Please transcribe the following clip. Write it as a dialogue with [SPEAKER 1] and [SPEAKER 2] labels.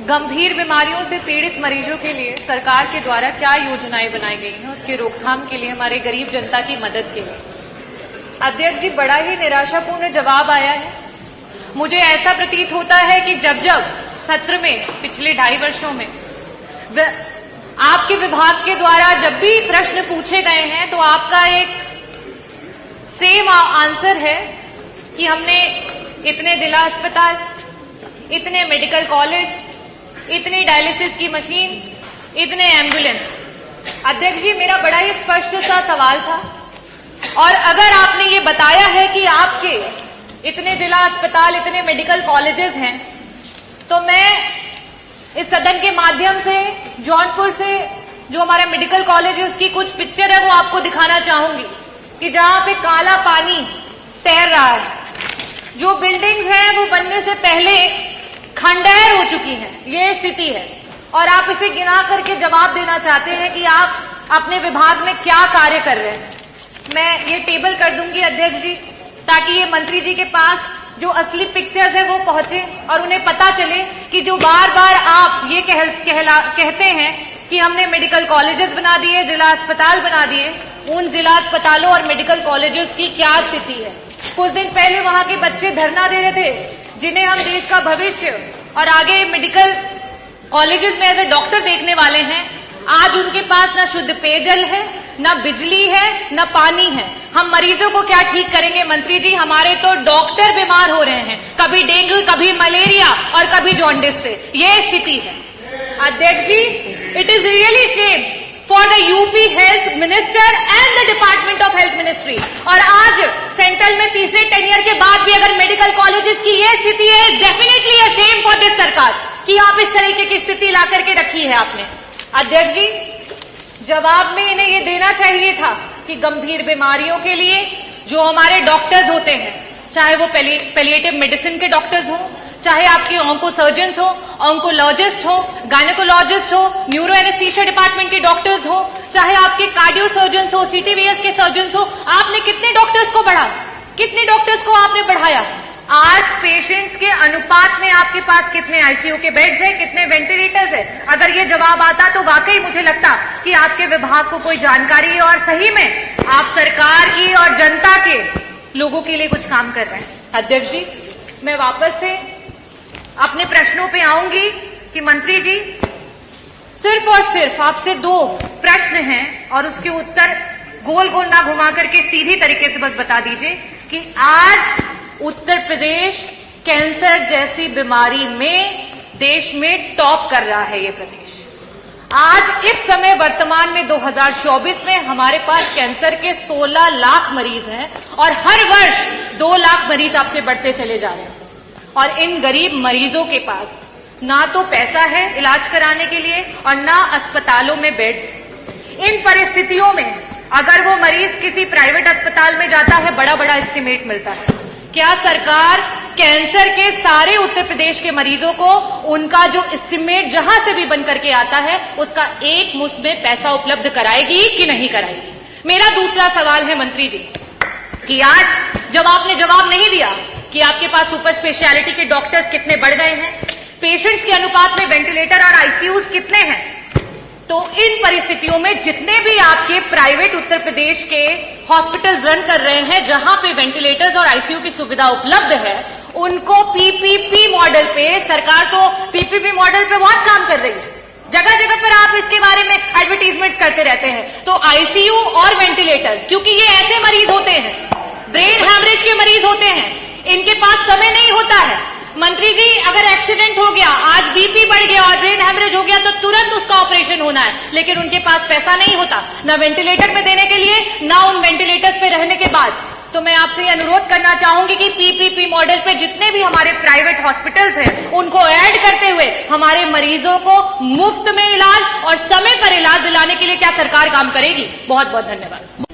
[SPEAKER 1] गंभीर बीमारियों से पीड़ित मरीजों के लिए सरकार के द्वारा क्या योजनाएं बनाई गई हैं, उसके रोकथाम के लिए, हमारे गरीब जनता की मदद के लिए। अध्यक्ष जी, बड़ा ही निराशापूर्ण जवाब आया है। मुझे ऐसा प्रतीत होता है कि जब जब सत्र में पिछले 2.5 वर्षों में आपके विभाग के द्वारा जब भी प्रश्न पूछे गए हैं तो आपका एक सेम आंसर है कि हमने इतने जिला अस्पताल, इतने मेडिकल कॉलेज, इतनी डायलिसिस की मशीन, इतने एम्बुलेंस। अध्यक्ष जी, मेरा बड़ा ही स्पष्ट सा सवाल था, और अगर आपने ये बताया है कि आपके इतने जिला अस्पताल, इतने मेडिकल कॉलेजेस हैं, तो मैं इस सदन के माध्यम से जौनपुर से जो हमारा मेडिकल कॉलेज है उसकी कुछ पिक्चर है वो आपको दिखाना चाहूंगी कि जहां पे काला पानी तैर रहा है, जो बिल्डिंग्स हैं वो बनने से पहले खंडहर हो चुकी हैं, ये स्थिति है। और आप इसे गिना करके जवाब देना चाहते हैं कि आप अपने विभाग में क्या कार्य कर रहे हैं। मैं ये टेबल कर दूंगी अध्यक्ष जी, ताकि ये मंत्री जी के पास जो असली पिक्चर्स है वो पहुंचे और उन्हें पता चले कि जो बार बार आप ये कहते हैं कि हमने मेडिकल कॉलेजेस बना दिए, जिला अस्पताल बना दिए, उन जिला अस्पतालों और मेडिकल कॉलेजेस की क्या स्थिति है। कुछ दिन पहले वहां के बच्चे धरना दे रहे थे, जिन्हें हम देश का भविष्य और आगे मेडिकल कॉलेजेस में एज ए डॉक्टर देखने वाले हैं। आज उनके पास ना शुद्ध पेयजल है, ना बिजली है, ना पानी है। हम मरीजों को क्या ठीक करेंगे मंत्री जी? हमारे तो डॉक्टर बीमार हो रहे हैं, कभी डेंगू, कभी मलेरिया और कभी जॉन्डिस से। ये स्थिति है अध्यक्ष जी। It is really shame for the UP health minister and the department of health ministry. और आज सेंट्रल में तीसरे टेन्योर के बाद भी अगर मेडिकल कॉलेजेस की ये स्थिति है, definitely a shame for this सरकार कि आप इस तरीके की स्थिति ला करके रखी है आपने। अध्यक्ष जी, जवाब में इन्हें ये देना चाहिए था कि गंभीर बीमारियों के लिए जो हमारे डॉक्टर्स होते हैं, चाहे वो पैलिएटिव मेडिसिन के डॉक्टर्स हो, चाहे आपके ऑन्को सर्जन्स हो, ऑन्कोलॉजिस्ट हो, गायनेकोलॉजिस्ट हो, न्यूरो एनेस्थीसिया डिपार्टमेंट के डॉक्टर्स हो, चाहे आपके कार्डियो सर्जन्स हो, सीटीवीएस के सर्जन्स हो, आपने कितने डॉक्टर्स को बढ़ा, कितने डॉक्टर्स को आपने बढ़ाया? आज पेशेंट्स के अनुपात में आपके पास कितने आईसीयू के बेड्स हैं, कितने वेंटिलेटर्स हैं? अगर ये जवाब आता तो वाकई मुझे लगता कि आपके विभाग को कोई जानकारी है और सही में आप सरकार की और जनता के लोगों के लिए कुछ काम कर रहे हैं। अध्यक्ष जी, मैं वापस से अपने प्रश्नों पे आऊंगी कि मंत्री जी, सिर्फ और सिर्फ आपसे 2 प्रश्न हैं और उसके उत्तर गोल गोल ना घुमा करके सीधी तरीके से बस बता दीजिए कि आज उत्तर प्रदेश कैंसर जैसी बीमारी में देश में टॉप कर रहा है। ये प्रदेश आज इस समय वर्तमान में 2024 में हमारे पास कैंसर के 16 लाख मरीज हैं और हर वर्ष 2 लाख मरीज आपके बढ़ते चले जा रहे हैं। और इन गरीब मरीजों के पास ना तो पैसा है इलाज कराने के लिए और ना अस्पतालों में बेड्स। इन परिस्थितियों में अगर वो मरीज किसी प्राइवेट अस्पताल में जाता है, बड़ा बड़ा एस्टिमेट मिलता है। क्या सरकार कैंसर के सारे उत्तर प्रदेश के मरीजों को उनका जो एस्टिमेट जहां से भी बन करके आता है उसका एक मुश्त में पैसा उपलब्ध कराएगी कि नहीं कराएगी? मेरा दूसरा सवाल है मंत्री जी कि आज जब आपने जवाब नहीं दिया कि आपके पास सुपर स्पेशलिटी के डॉक्टर्स कितने बढ़ गए हैं, पेशेंट्स के अनुपात में वेंटिलेटर और आईसीयूज कितने हैं, तो इन परिस्थितियों में जितने भी आपके प्राइवेट उत्तर प्रदेश के हॉस्पिटल्स रन कर रहे हैं जहां पे वेंटिलेटर्स और आईसीयू की सुविधा उपलब्ध है, उनको पीपीपी मॉडल पे, सरकार तो पीपीपी मॉडल पे बहुत काम कर रही है, जगह जगह पर आप इसके बारे में एडवर्टीजमेंट करते रहते हैं। तो आईसीयू और वेंटिलेटर, क्योंकि ये ऐसे मरीज होते हैं, ब्रेन हैमरेज के मरीज होते हैं, इनके पास समय नहीं होता है। मंत्री जी, अगर एक्सीडेंट हो गया, आज बीपी बढ़ गया और ब्रेन हैमरेज हो गया तो तुरंत उसका ऑपरेशन होना है, लेकिन उनके पास पैसा नहीं होता ना वेंटिलेटर पे देने के लिए, ना उन वेंटिलेटर्स पे रहने के बाद। तो मैं आपसे अनुरोध करना चाहूंगी कि पीपीपी मॉडल पे जितने भी हमारे प्राइवेट हॉस्पिटल्स हैं उनको ऐड करते हुए हमारे मरीजों को मुफ्त में इलाज और समय पर इलाज दिलाने के लिए क्या सरकार काम करेगी? बहुत बहुत धन्यवाद।